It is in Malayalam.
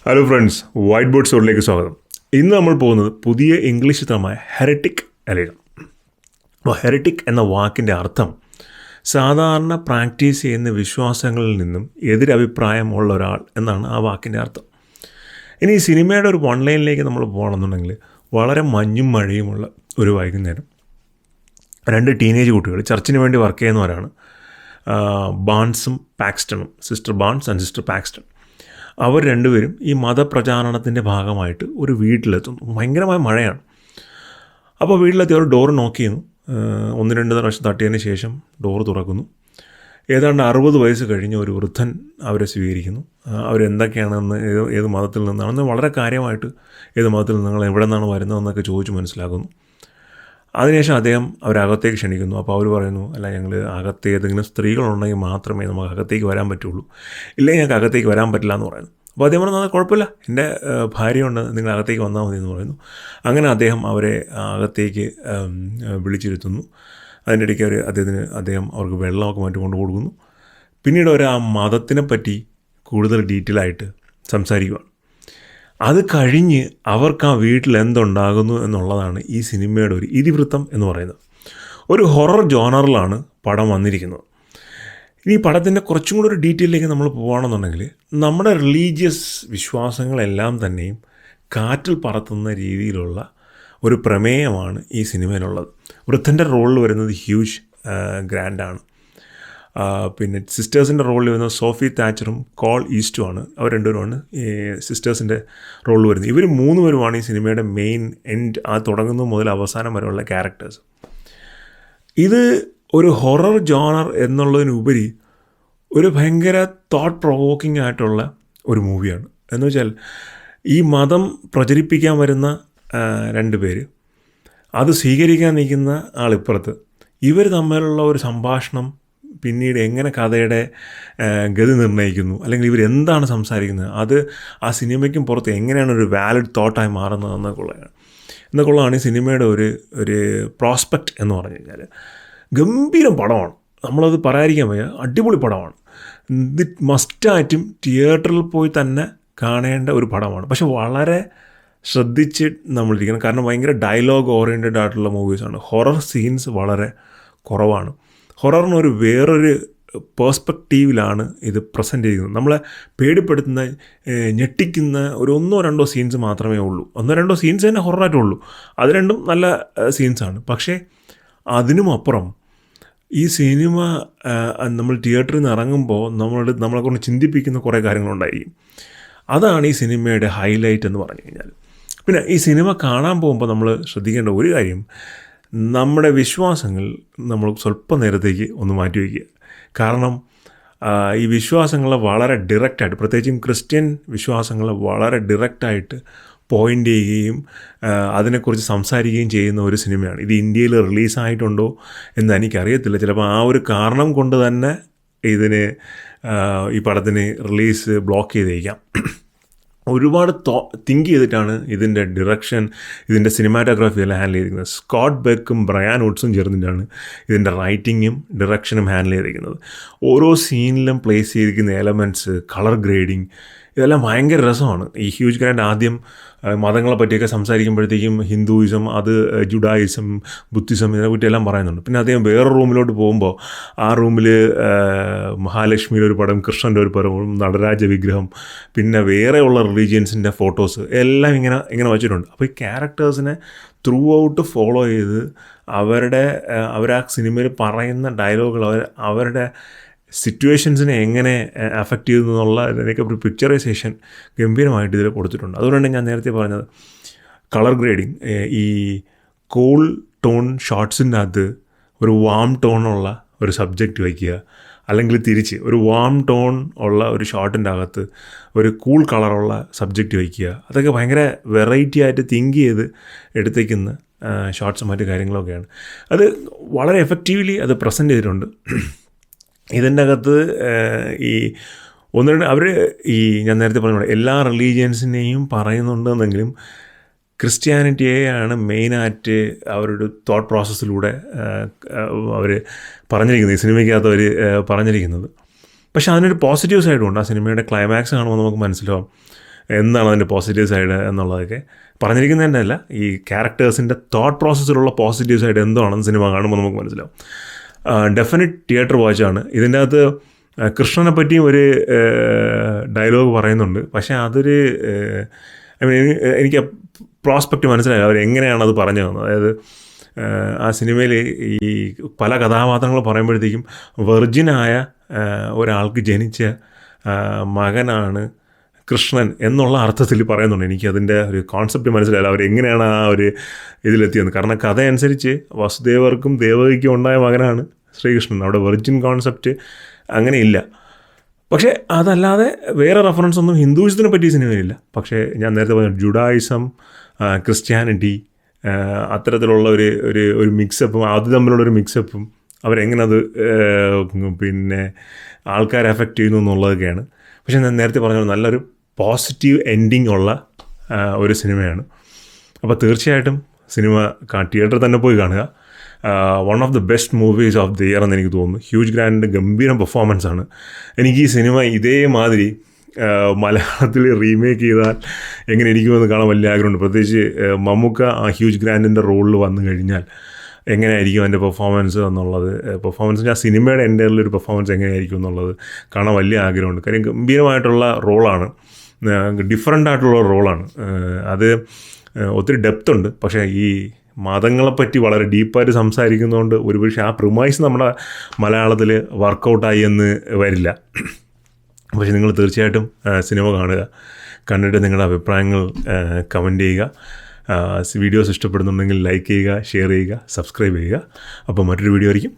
ഹലോ ഫ്രണ്ട്സ്, വൈറ്റ് ബോർഡ് സ്റ്റോറിലേക്ക് സ്വാഗതം. ഇന്ന് നമ്മൾ പോകുന്നത് പുതിയ ഇംഗ്ലീഷ് ചിത്രമായ ഹെററ്റിക് അലയിലാണ്. അപ്പോൾ ഹെററ്റിക് എന്ന വാക്കിൻ്റെ അർത്ഥം സാധാരണ പ്രാക്ടീസ് ചെയ്യുന്ന വിശ്വാസങ്ങളിൽ നിന്നും എതിരഭിപ്രായമുള്ള ഒരാൾ എന്നാണ് ആ വാക്കിൻ്റെ അർത്ഥം. ഇനി ഈ സിനിമയുടെ ഒരു വൺ ലൈനിലേക്ക് നമ്മൾ പോകണമെന്നുണ്ടെങ്കിൽ വളരെ മഞ്ഞും മഴയുമുള്ള ഒരു വൈകുന്നേരം രണ്ട് ടീനേജ് കുട്ടികൾ ചർച്ചിന് വേണ്ടി വർക്ക് ചെയ്യുന്നവരാണ്. ബാൺസും പാക്സ്റ്റണും, sister Barnes and sister Paxton. അവർ രണ്ടുപേരും ഈ മതപ്രചാരണത്തിൻ്റെ ഭാഗമായിട്ട് ഒരു വീട്ടിലെത്തുന്നു. ഭയങ്കരമായ മഴയാണ്. അപ്പോൾ വീട്ടിലെത്തി അവർ ഡോർ നോക്ക് ചെയ്യുന്നു. 1-2 പ്രാവശ്യം തട്ടിയതിന് ശേഷം ഡോർ തുറക്കുന്നു. ഏതാണ്ട് 60 വയസ്സ് കഴിഞ്ഞ ഒരു വൃദ്ധൻ അവരെ സ്വീകരിക്കുന്നു. അവരെന്തൊക്കെയാണെന്ന്, ഏത് മതത്തിൽ നിന്നാണെന്ന് വളരെ കാര്യമായിട്ട്, ഏത് മതത്തിൽ നിന്ന്, നിങ്ങൾ എവിടെ നിന്നാണ് വരുന്നതെന്നൊക്കെ ചോദിച്ച് മനസ്സിലാക്കുന്നു. അതിനുശേഷം അദ്ദേഹം അവരകത്തേക്ക് ക്ഷണിക്കുന്നു. അപ്പോൾ അവർ പറയുന്നു, അല്ല, ഞങ്ങൾ അകത്ത് ഏതെങ്കിലും സ്ത്രീകളുണ്ടെങ്കിൽ മാത്രമേ നമുക്ക് അകത്തേക്ക് വരാൻ പറ്റുള്ളൂ, ഇല്ലെങ്കിൽ ഞങ്ങൾക്ക് അകത്തേക്ക് വരാൻ പറ്റില്ല എന്ന് പറയുന്നു. അപ്പോൾ അദ്ദേഹം പറഞ്ഞു, കുഴപ്പമില്ല, എൻ്റെ ഭാര്യയുണ്ട്, നിങ്ങൾ അകത്തേക്ക് വന്നാൽ മതി എന്ന് പറയുന്നു. അങ്ങനെ അദ്ദേഹം അവരെ അകത്തേക്ക് വിളിച്ചിരുത്തുന്നു. അതിൻ്റെ ഇടയ്ക്ക് അദ്ദേഹം അവർക്ക് വെള്ളമൊക്കെ മറ്റും കൊണ്ടു കൊടുക്കുന്നു. പിന്നീട് അവർ ആ മതത്തിനെ പറ്റി കൂടുതൽ ഡീറ്റെയിൽ ആയിട്ട് സംസാരിക്കുകയാണ്. അത് കഴിഞ്ഞ് അവർക്ക് ആ വീട്ടിൽ എന്തുണ്ടാകുന്നു എന്നുള്ളതാണ് ഈ സിനിമയുടെ ഒരു ഇതിവൃത്തം എന്ന് പറയുന്നത്. ഒരു ഹൊറർ ജോണറിലാണ് പടം വന്നിരിക്കുന്നത്. ഇനി പടത്തിൻ്റെ കുറച്ചും കൂടി ഒരു ഡീറ്റെയിലേക്ക് നമ്മൾ പോകുകയാണെന്നുണ്ടെങ്കിൽ, നമ്മുടെ റിലീജിയസ് വിശ്വാസങ്ങളെല്ലാം തന്നെയും കാറ്റിൽ പറത്തുന്ന രീതിയിലുള്ള ഒരു പ്രമേയമാണ് ഈ സിനിമയിലുള്ളത്. വൃദ്ധൻ്റെ റോളിൽ വരുന്നത് ഹ്യൂജ് ഗ്രാൻഡാണ്. പിന്നെ സിസ്റ്റേഴ്സിൻ്റെ റോളിൽ വരുന്നത് സോഫി താച്ചറും കോൾ ഈസ്റ്റുമാണ്. അവർ രണ്ടുപേരുമാണ് ഈ സിസ്റ്റേഴ്സിൻ്റെ റോളിൽ വരുന്നത്. ഇവർ 3 പേരുമാണ് ഈ സിനിമയുടെ മെയിൻ ആ തുടങ്ങുന്നത് മുതൽ അവസാനം വരെയുള്ള ക്യാരക്ടേഴ്സ്. ഇത് ഒരു ഹൊറർ ജോണർ എന്നുള്ളതിനുപരി ഒരു ഭയങ്കര തോട്ട് പ്രൊവോക്കിംഗ് ആയിട്ടുള്ള ഒരു മൂവിയാണ്. എന്ന് വെച്ചാൽ, ഈ മതം പ്രചരിപ്പിക്കാൻ വരുന്ന 2 പേര്, അത് സ്വീകരിക്കാൻ നിൽക്കുന്ന ആളിപ്പുറത്ത്, ഇവർ തമ്മിലുള്ള ഒരു സംഭാഷണം പിന്നീട് എങ്ങനെ കഥയുടെ ഗതി നിർണ്ണയിക്കുന്നു, അല്ലെങ്കിൽ ഇവരെന്താണ് സംസാരിക്കുന്നത്, അത് ആ സിനിമയ്ക്കും പുറത്ത് എങ്ങനെയാണ് ഒരു വാലിഡ് തോട്ടായി മാറുന്നത് എന്നൊക്കെയുള്ളതാണ് ഈ സിനിമയുടെ ഒരു പ്രോസ്പെക്റ്റ് എന്ന് പറഞ്ഞു കഴിഞ്ഞാൽ. ഗംഭീരം പടമാണ്, നമ്മളത് പറയാതിരിക്കാൻ വയ്യ. അടിപൊളി പടമാണ്. ഇത് മസ്റ്റായിട്ടും തിയേറ്ററിൽ പോയി തന്നെ കാണേണ്ട ഒരു പടമാണ്. പക്ഷെ വളരെ ശ്രദ്ധിച്ച് നമ്മളിരിക്കണം, കാരണം ഭയങ്കര ഡയലോഗ് ഓറിയൻറ്റഡ് ആയിട്ടുള്ള മൂവീസാണ്. ഹൊറർ സീൻസ് വളരെ കുറവാണ്. ഹൊററിനൊരു വേറൊരു പേഴ്സ്പെക്റ്റീവിലാണ് ഇത് പ്രസൻറ്റ് ചെയ്യുന്നത്. നമ്മളെ പേടിപ്പെടുത്തുന്ന, ഞെട്ടിക്കുന്ന ഒരു 1-2 സീൻസ് മാത്രമേ ഉള്ളൂ. 1-2 സീൻസ് തന്നെ ഹൊററായിട്ടുള്ളൂ. അത് രണ്ടും നല്ല സീൻസാണ്. പക്ഷേ അതിനുമപ്പുറം ഈ സിനിമ നമ്മൾ തിയേറ്ററിൽ നിന്ന് ഇറങ്ങുമ്പോൾ നമ്മളെക്കൊണ്ട് ചിന്തിപ്പിക്കുന്ന കുറേ കാര്യങ്ങളുണ്ടായിരിക്കും. അതാണ് ഈ സിനിമയുടെ ഹൈലൈറ്റ് എന്ന് പറഞ്ഞു കഴിഞ്ഞാൽ. പിന്നെ ഈ സിനിമ കാണാൻ പോകുമ്പോൾ നമ്മൾ ശ്രദ്ധിക്കേണ്ട ഒരു കാര്യം, നമ്മുടെ വിശ്വാസങ്ങൾ നമ്മൾ സ്വല്പം നേരത്തേക്ക് ഒന്ന് മാറ്റി വയ്ക്കുക. കാരണം ഈ വിശ്വാസങ്ങളെ വളരെ ഡയറക്റ്റായിട്ട്, പ്രത്യേകിച്ചും ക്രിസ്ത്യൻ വിശ്വാസങ്ങളെ വളരെ ഡയറക്റ്റായിട്ട് പോയിൻ്റ് ചെയ്യുകയും അതിനെക്കുറിച്ച് സംസാരിക്കുകയും ചെയ്യുന്ന ഒരു സിനിമയാണ്. ഇത് ഇന്ത്യയിൽ റിലീസായിട്ടുണ്ടോ എന്ന് എനിക്കറിയത്തില്ല. ചിലപ്പോൾ ആ ഒരു കാരണം കൊണ്ട് തന്നെ ഈ പടത്തിന് റിലീസ് ബ്ലോക്ക് ചെയ്തേക്കാം. ഒരുപാട് തിങ്ക് ചെയ്തിട്ടാണ് ഇതിൻ്റെ ഡിറക്ഷൻ, ഇതിൻ്റെ സിനിമാറ്റോഗ്രാഫി എല്ലാം ഹാൻഡിൽ ചെയ്തിരിക്കുന്നത്. സ്കോട്ട് ബെക്കും ബ്രയാൻ വുഡ്സും ചേർന്നിട്ടാണ് ഇതിൻ്റെ റൈറ്റിങ്ങും ഡിറക്ഷനും ഹാൻഡിൽ ചെയ്തിരിക്കുന്നത്. ഓരോ സീനിലും പ്ലേസ് ചെയ്തിരിക്കുന്ന എലമെൻറ്റ്സ്, കളർ ഗ്രേഡിങ്, ഇതെല്ലാം ഭയങ്കര രസമാണ്. ഈ ഹ്യൂജ് ഗ്രാൻഡ് ആദ്യം മതങ്ങളെ പറ്റിയൊക്കെ സംസാരിക്കുമ്പോഴത്തേക്കും ഹിന്ദുയിസം, അത് ജുഡായിസം, ബുദ്ധിസം, ഇതിനെപ്പറ്റിയെല്ലാം പറയുന്നുണ്ട്. പിന്നെ അദ്ദേഹം വേറെ റൂമിലോട്ട് പോകുമ്പോൾ ആ റൂമിൽ മഹാലക്ഷ്മിയുടെ ഒരു പടം, കൃഷ്ണൻ്റെ ഒരു പടം, നടരാജ വിഗ്രഹം, പിന്നെ വേറെയുള്ള റിലീജിയൻസിൻ്റെ ഫോട്ടോസ് എല്ലാം ഇങ്ങനെ വച്ചിട്ടുണ്ട്. അപ്പോൾ ഈ ക്യാരക്ടേഴ്സിനെ ത്രൂ ഔട്ട് ഫോളോ ചെയ്ത് അവർ ആ സിനിമയിൽ പറയുന്ന ഡയലോഗുകൾ, അവരുടെ സിറ്റുവേഷൻസിനെ എങ്ങനെ അഫക്റ്റ് ചെയ്യുന്നു എന്നുള്ളതിനൊക്കെ ഒരു പിക്ചറൈസേഷൻ ഗംഭീരമായിട്ട് ഇതിൽ കൊടുത്തിട്ടുണ്ട്. അതുകൊണ്ടാണ് ഞാൻ നേരത്തെ പറഞ്ഞത്, കളർ ഗ്രേഡിങ്, ഈ കൂൾ ടോൺ ഷോട്ട്സിൻ്റെ അകത്ത് ഒരു വാം ടോണുള്ള ഒരു സബ്ജക്റ്റ് വയ്ക്കുക, അല്ലെങ്കിൽ തിരിച്ച് ഒരു വാം ടോൺ ഉള്ള ഒരു ഷോട്ടിൻ്റെ അകത്ത് ഒരു കൂൾ കളറുള്ള സബ്ജക്റ്റ് വയ്ക്കുക. അതൊക്കെ ഭയങ്കര വെറൈറ്റി ആയിട്ട് തിങ്ക് ചെയ്ത് എടുത്തേക്കുന്ന ഷോട്ട്സും മറ്റു കാര്യങ്ങളൊക്കെയാണ്. അത് വളരെ എഫക്റ്റീവ്ലി അത് പ്രസൻറ്റ് ചെയ്തിട്ടുണ്ട്. ഇതിൻ്റെ അകത്ത് ഞാൻ നേരത്തെ പറഞ്ഞ എല്ലാ റിലീജിയൻസിനെയും പറയുന്നുണ്ടെന്നെങ്കിലും ക്രിസ്ത്യാനിറ്റിയെയാണ് മെയിനായിട്ട് അവരുടെ തോട്ട് പ്രോസസ്സിലൂടെ അവർ പറഞ്ഞിരിക്കുന്നത്, ഈ സിനിമയ്ക്കകത്ത് അവർ പറഞ്ഞിരിക്കുന്നത്. പക്ഷേ അതിനൊരു പോസിറ്റീവ് സൈഡുണ്ട്. ആ സിനിമയുടെ ക്ലൈമാക്സ് കാണുമ്പോൾ നമുക്ക് മനസ്സിലാവും, എന്താണ് അതിൻ്റെ പോസിറ്റീവ് സൈഡ് എന്നുള്ളതൊക്കെ പറഞ്ഞിരിക്കുന്നത് തന്നെയല്ല, ഈ ക്യാരക്ടേഴ്സിൻ്റെ തോട്ട് പ്രോസസ്സിലുള്ള പോസിറ്റീവ് സൈഡ് എന്താണെന്ന് സിനിമ കാണുമ്പോൾ നമുക്ക് മനസ്സിലാവും. ഡെഫിനറ്റ് തിയേറ്റർ വാച്ചാണ്. ഇതിൻ്റെ അകത്ത് കൃഷ്ണനെ പറ്റിയും ഒരു ഡയലോഗ് പറയുന്നുണ്ട്. പക്ഷേ അതൊരു എനിക്ക് പ്രോസ്പെക്റ്റ് മനസ്സിലായില്ല അവരെങ്ങനെയാണ് അത് പറഞ്ഞു തന്നത്. അതായത് ആ സിനിമയിൽ ഈ പല കഥാപാത്രങ്ങൾ പറയുമ്പോഴത്തേക്കും വെർജിനായ ഒരാൾക്ക് ജനിച്ച മകനാണ് കൃഷ്ണൻ എന്നുള്ള അർത്ഥത്തിൽ പറയുന്നുണ്ട്. എനിക്കതിൻ്റെ ഒരു കോൺസെപ്റ്റ് മനസ്സിലായില്ല അവരെങ്ങനെയാണ് ആ ഒരു ഇതിലെത്തിയത്. കാരണം കഥ അനുസരിച്ച് വസുദേവർക്കും ദേവകിക്കും ഉണ്ടായ മകനാണ് ശ്രീകൃഷ്ണൻ. അവിടെ വെർജിൻ കോൺസെപ്റ്റ് അങ്ങനെയില്ല. പക്ഷേ അതല്ലാതെ വേറെ റെഫറൻസ് ഒന്നും ഹിന്ദുയിസത്തിനെ പറ്റി സിനിമയിലില്ല. പക്ഷേ ഞാൻ നേരത്തെ പറഞ്ഞ ജുഡായിസം, ക്രിസ്ത്യാനിറ്റി, അത്തരത്തിലുള്ള ഒരു മിക്സപ്പും അത് തമ്മിലുള്ളൊരു മിക്സപ്പും അവരെങ്ങനെ അത് പിന്നെ ആൾക്കാരെ എഫക്റ്റ് ചെയ്യുന്നു എന്നുള്ളതൊക്കെയാണ്. പക്ഷേ ഞാൻ നേരത്തെ പറഞ്ഞ നല്ലൊരു പോസിറ്റീവ് എൻഡിങ് ഉള്ള ഒരു സിനിമയാണ്. അപ്പോൾ തീർച്ചയായിട്ടും സിനിമ തിയേറ്ററിൽ തന്നെ പോയി കാണുക. One of the best movies of the year എന്ന് എനിക്ക് തോന്നുന്നു. ഹ്യൂജ് ഗ്രാൻഡിൻ്റെ ഗംഭീരം പെർഫോമൻസ് ആണ്. എനിക്ക് ഈ സിനിമ ഇതേമാതിരി മലയാളത്തിൽ റീമേക്ക് ചെയ്താൽ എങ്ങനെ ഇരിക്കുമെന്ന് കാണാൻ വലിയ ആഗ്രഹമുണ്ട്. പ്രത്യേകിച്ച് മമ്മൂക്ക ആ ഹ്യൂജ് ഗ്രാൻഡിൻ്റെ റോളിൽ വന്നു കഴിഞ്ഞാൽ എങ്ങനെയായിരിക്കും അതിൻ്റെ പെർഫോമൻസ് എന്നുള്ളത്, പെർഫോമൻസ് ആ സിനിമയുടെ എൻ്റെ ഒരു പെർഫോമൻസ് എങ്ങനെയായിരിക്കും എന്നുള്ളത് കാണാൻ വലിയ ആഗ്രഹമുണ്ട്. കാര്യം ഗംഭീരമായിട്ടുള്ള റോളാണ്, ഡിഫറൻ്റ് ആയിട്ടുള്ള റോളാണ്. അത് ഒത്തിരി ഡെപ്ത് ഉണ്ട്. പക്ഷേ ഈ മതങ്ങളെപ്പറ്റി വളരെ ഡീപ്പായിട്ട് സംസാരിക്കുന്നതുകൊണ്ട് ഒരുപക്ഷെ ആ പ്രിമൈസ് നമ്മുടെ മലയാളത്തിൽ വർക്കൗട്ടായി എന്ന് വരില്ല. പക്ഷേ നിങ്ങൾ തീർച്ചയായിട്ടും സിനിമ കാണുക. കണ്ടിട്ട് നിങ്ങളുടെ അഭിപ്രായങ്ങൾ കമൻറ്റ് ചെയ്യുക. വീഡിയോസ് ഇഷ്ടപ്പെടുന്നുണ്ടെങ്കിൽ ലൈക്ക് ചെയ്യുക, ഷെയർ ചെയ്യുക, സബ്സ്ക്രൈബ് ചെയ്യുക. അപ്പോൾ മറ്റൊരു വീഡിയോ ആയിരിക്കും.